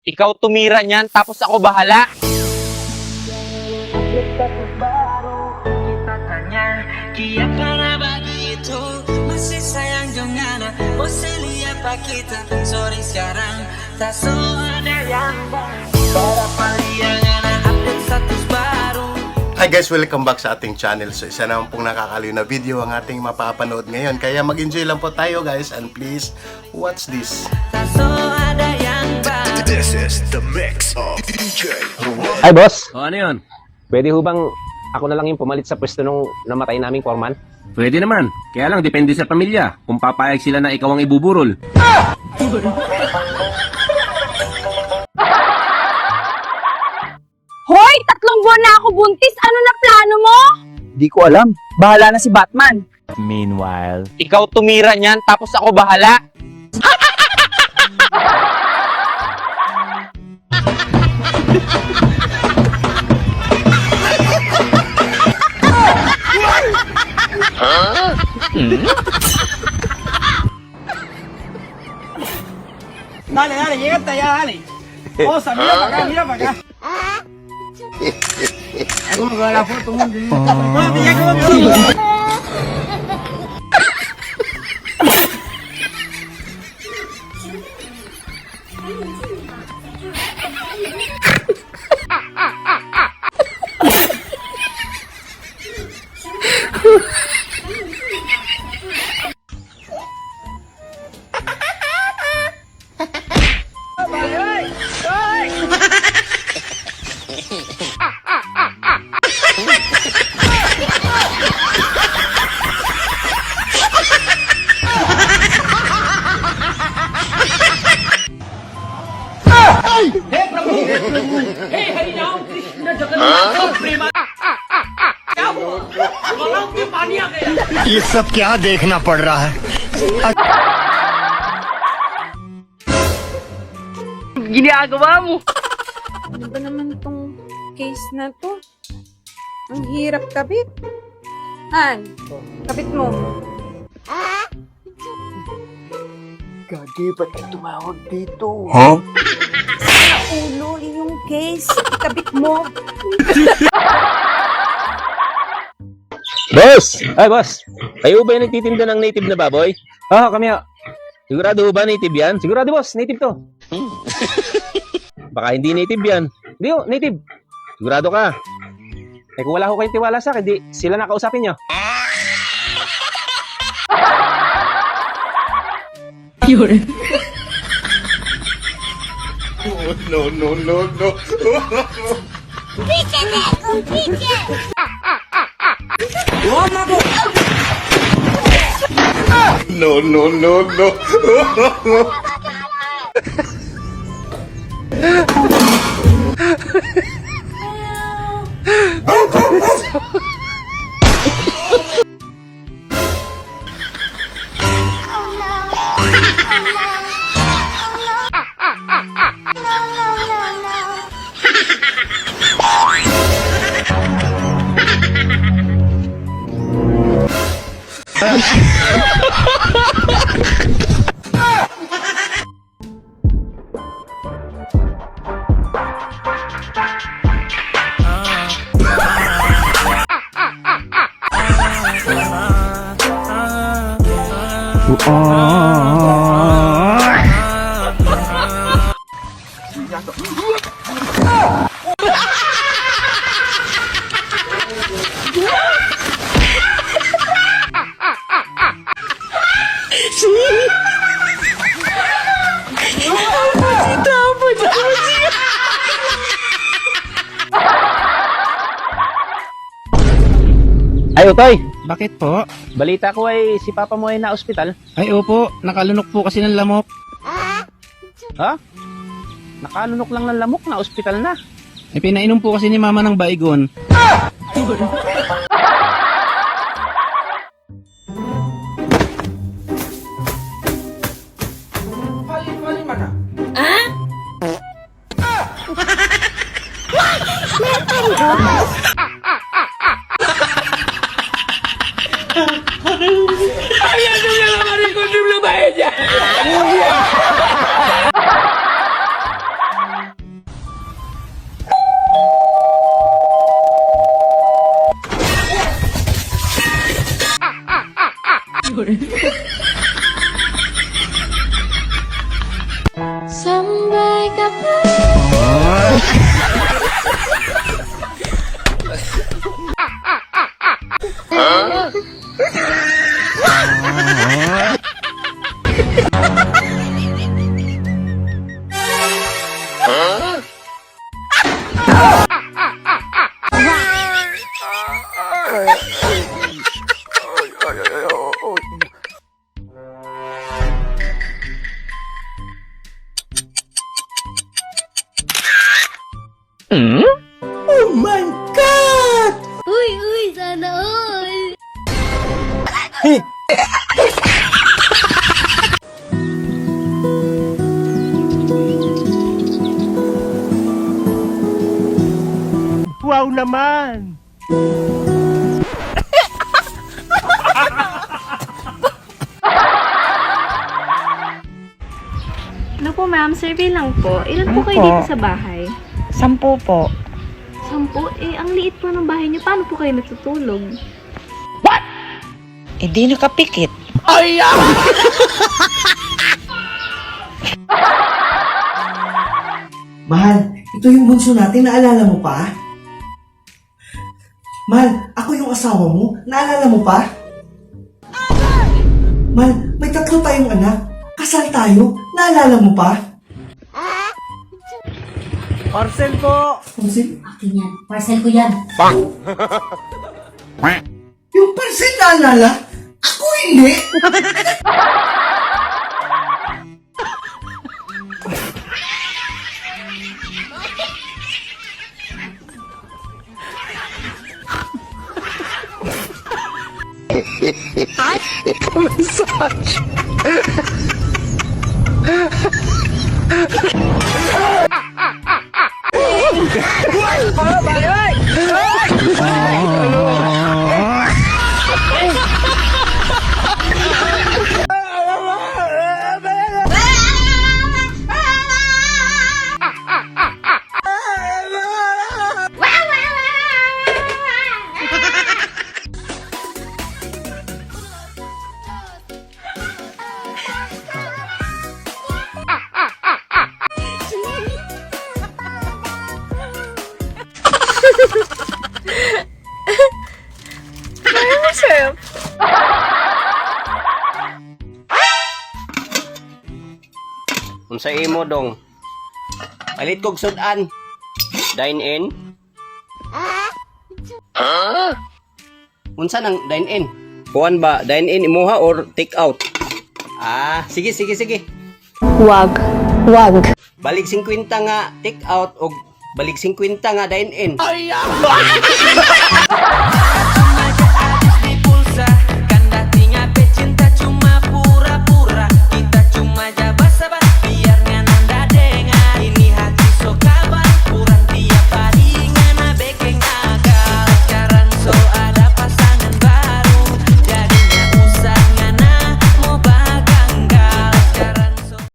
Ikaw tumira niyan, tapos ako bahala. Hi guys, welcome back sa ating channel. So isa naman pong nakakaliw na video ang ating mapapanood ngayon. Kaya mag-enjoy lang po tayo guys, and please watch this. This is the mix of DJ Ruel. Ay, boss. O ano yun? Pwede ho bang ako na lang yung pumalit sa pwesto nung namatay naming foreman? Pwede naman. Kaya lang, depende sa pamilya. Kung papayag sila na ikaw ang ibuburol. Hoy! 3 buwan na ako buntis! Ano na plano mo? Di ko alam. Bahala na si Batman. Ikaw tumira niyan, tapos ako bahala. Dale, dale, llégate allá, dale. Osa, mira para acá, mira para acá. ¿Cómo quedó la foto? Muévete ya, ¿cómo quedó? ये सब क्या देखना पड़ रहा है? Ginagawa mo. Ano ba naman tong case na to? Ang hirap kabit. Han, kabit mo. Gagi, ba't ka tumawag dito? Ulo, yung case. Kabit mo. Boss! Ay, boss. Kayo ba yung nagtitinda ng native na baboy? Oo, kami ho. Sigurado ba native yan? Sigurado, boss. Native to. Baka hindi native yan. Hindi ho, native. Sigurado ka. Eh, kung wala ho kayong tiwala sa akin, di sila nakausapin nyo. No, no, no, no. No, no, no, no. Ay, Utoy. Bakit po? Balita ko ay si Papa mo ay na-ospital. Ay opo, nakalunok po kasi ng lamok. Ha? Nakalunok lang ng lamok, na-ospital na. Ay pinainom po kasi ni Mama ng Baygon. Sampai kapan? Uy, sana all. Wow naman! Ano po ma'am, survey lang po. Ilan po kayo dito sa bahay? 10 po. 10? Eh, ang liit po ng bahay niyo. Paano po kayo natutulog? Eh di nakapikit. Mahal, ito yung bunso natin, naalala mo pa? Mahal, ako yung asawa mo, naalala mo pa? Mahal, may 3 tayong anak, kasal tayo, naalala mo pa? Parcel po! Parcel? Akin yan. Parcel ko yan. Yung parcel naalala? Ako hindi! Unsa imo dong? Palit kog sudan. Dine in. Unsa nang dine in? Kuan ba dine in imuha or take out? Ah, sige. Wag. Balik 50 nga take out o balik 50 nga dine in.